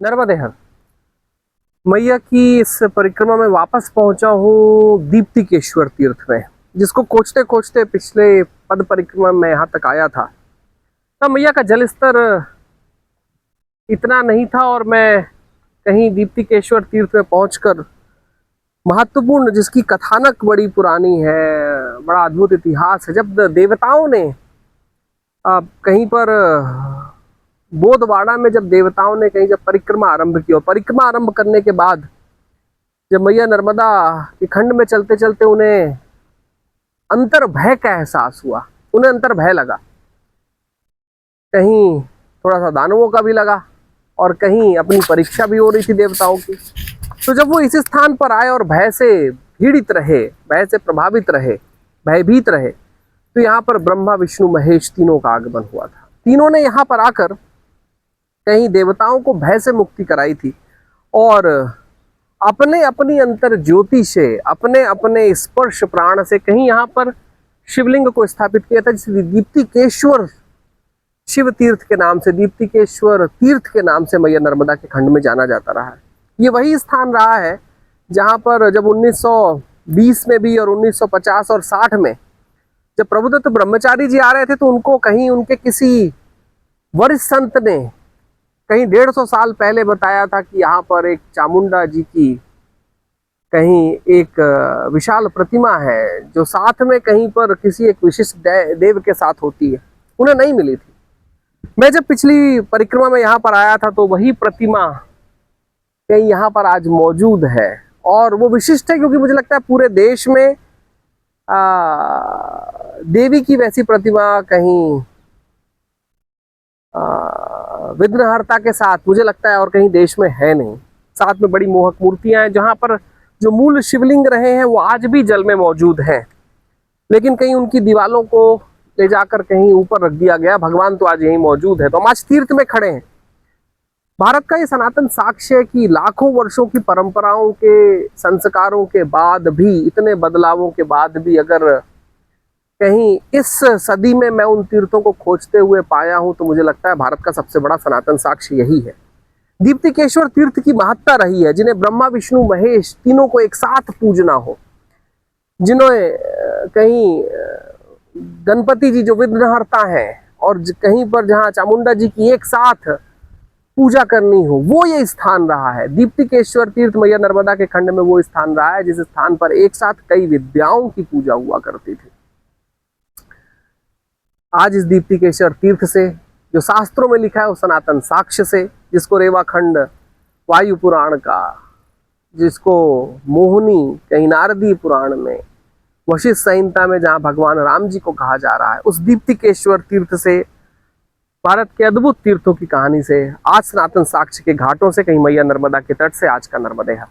नर्मदे हर मैया की इस परिक्रमा में वापस पहुंचा हूँ दीप्तिकेश्वर तीर्थ में, जिसको खोजते खोजते पिछले पद परिक्रमा में यहाँ तक आया था। तब मैया का जल स्तर इतना नहीं था और मैं कहीं दीप्तिकेश्वर तीर्थ में पहुंचकर महत्वपूर्ण, जिसकी कथानक बड़ी पुरानी है, बड़ा अद्भुत इतिहास है। जब देवताओं ने कहीं पर बोधवाड़ा में, जब देवताओं ने कहीं जब परिक्रमा आरंभ की, और परिक्रमा आरंभ करने के बाद जब मैया नर्मदा के खंड में चलते चलते उन्हें अंतर भय का एहसास हुआ, उन्हें अंतर भय लगा। कहीं थोड़ा सा दानवों का भी लगा और कहीं अपनी परीक्षा भी हो रही थी देवताओं की। तो जब वो इस स्थान पर आए और भय से पीड़ित रहे, भय से प्रभावित रहे, भयभीत रहे, तो यहाँ पर ब्रह्मा विष्णु महेश तीनों का आगमन हुआ था। तीनों ने यहाँ पर आकर कहीं देवताओं को भय से मुक्ति कराई थी और अपने अपनी अंतर ज्योति से, अपने अपने स्पर्श प्राण से कहीं यहाँ पर शिवलिंग को स्थापित किया था, जिसे दीप्तिकेश्वर शिव तीर्थ के नाम से, दीप्तिकेश्वर तीर्थ के नाम से मैया नर्मदा के खंड में जाना जाता रहा है। ये वही स्थान रहा है जहाँ पर जब 1920 में भी और 1950 और 60 में जब प्रभुदत्त ब्रह्मचारी जी आ रहे थे, तो उनको कहीं उनके किसी वरिष्ठ संत ने कहीं 150 साल पहले बताया था कि यहाँ पर एक चामुंडा जी की कहीं एक विशाल प्रतिमा है, जो साथ में कहीं पर किसी एक विशिष्ट देव के साथ होती है। उन्हें नहीं मिली थी। मैं जब पिछली परिक्रमा में यहाँ पर आया था, तो वही प्रतिमा कहीं यहाँ पर आज मौजूद है और वो विशिष्ट है, क्योंकि मुझे लगता है पूरे देश में देवी की वैसी प्रतिमा कहीं विघ्नहर्ता के साथ मुझे लगता है और कहीं देश में है नहीं। साथ में बड़ी मोहक मूर्तियां हैं, जहां पर जो मूल शिवलिंग रहे हैं वो आज भी जल में मौजूद हैं, लेकिन कहीं उनकी दीवालों को ले जाकर कहीं ऊपर रख दिया गया। भगवान तो आज यहीं मौजूद है। तो हम आज तीर्थ में खड़े हैं। भारत का ये सनातन साक्ष्य है कि लाखों वर्षों की परंपराओं के संस्कारों के बाद भी, इतने बदलावों के बाद भी, अगर कहीं इस सदी में मैं उन तीर्थों को खोजते हुए पाया हूं, तो मुझे लगता है भारत का सबसे बड़ा सनातन साक्ष्य यही है। दीप्तिकेश्वर तीर्थ की महत्ता रही है, जिन्हें ब्रह्मा विष्णु महेश तीनों को एक साथ पूजना हो, जिन्होंने कहीं गणपति जी जो विघ्नहर्ता हैं और कहीं पर जहां चामुंडा जी की एक साथ पूजा करनी हो, वो ये स्थान रहा है। दीप्तिकेश्वर तीर्थ मैया नर्मदा के खंड में वो स्थान रहा है जिस स्थान पर एक साथ कई विद्याओं की पूजा हुआ करती थी। आज इस दीप्तिकेश्वर तीर्थ से, जो शास्त्रों में लिखा है, उस सनातन साक्ष्य से, जिसको रेवाखंड वायु पुराण का, जिसको मोहिनी कहीं नारदी पुराण में, वशिष्ठ संहिता में जहां भगवान राम जी को कहा जा रहा है, उस दीप्तिकेश्वर तीर्थ से, भारत के अद्भुत तीर्थों की कहानी से, आज सनातन साक्ष्य के घाटों से, कहीं मैया नर्मदा के तट से आज का नर्मदे है।